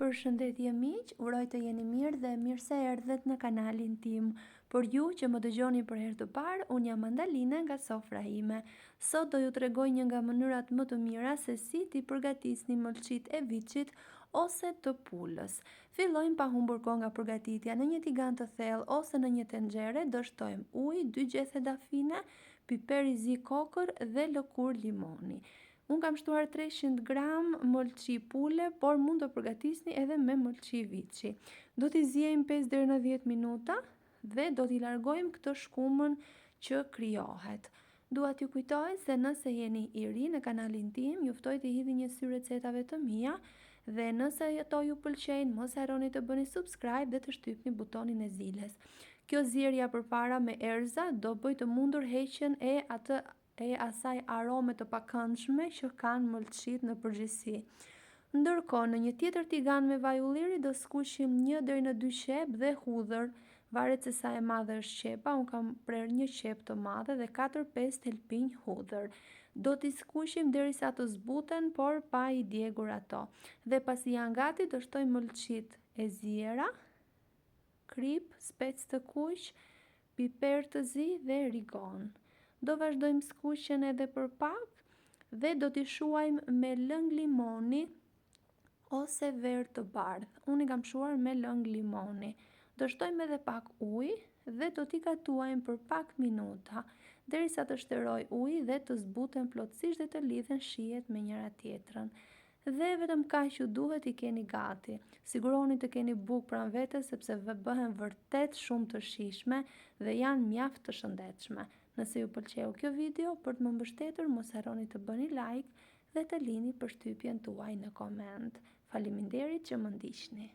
Përshëndetje miq, uroj të jeni mirë dhe mirë se erdhët në kanalin tim. Por ju që më dëgjoni për herë të parë, unë jam Mandalina nga sofra ime. Sot do ju tregoj një nga mënyrat më të mira se si ti përgatisni mëlçit e viçit ose të pulës. Fillojmë pa humbur kohë nga përgatitja. Në një tigan të thellë ose në një tenxhere do shtojmë ujë, 2 gjethe dafine, piper i zi kokër dhe lëkurë limoni. Unë kam shtuar 300 gram mëlçi pule, por mund të përgatisni edhe me mëlçi viçi. Do t'i ziejmë 5 deri në 10 minuta dhe do t'i largojmë këtë shkumën që krijohet. Dua t'ju kujtoj se nëse jeni i ri në kanalin tim, ju ftoj të hidhni një sy recetave të mia dhe nëse ato ju pëlqejnë, mos harroni të bëni subscribe dhe të shtypni butonin e ziles. Kjo zierja përpara me erza do bëj të mundur heqjen e asaj arome të pakëndshme që kanë mëlçit në përgjithësi. Ndërkohë, në një tjetër tigan me vaj ulliri do skuqim 1 deri në 2 qep dhe hudhër, varet se sa e madhe është qepa. Unë kam prerë 1 qep të madhe dhe 4-5 thelpinj hudhër. Do t'i skuqim derisa të zbuten, por pa i djegur ato. Dhe pasi janë gati, do shtoj mëlçit e ziera, krip, spec të kuq, piper të zi dhe rigon. Do vazhdojmë skuqjen edhe për pak dhe do t'i shuajmë me lëng limoni ose verë të bardhë. Unë i kam shuar me lëng limoni. Do shtojmë edhe pak ujë dhe do t'i gatuajmë për pak minuta, derisa të shteroj uji dhe të zbuten plotësisht dhe të lidhen shijet me njëra tjetrën. Dhe vetëm kaq që duhet i keni gati. Sigurohuni të keni bukë pranë vetes sepse bëhen vërtet shumë të shijshme dhe janë mjaft të shëndetshme. Nëse ju pëlqeu kjo video, për të më mbështetur, mos harroni të bëni like dhe të lini përshtypjen tuaj në koment. Faleminderit që më ndiqni.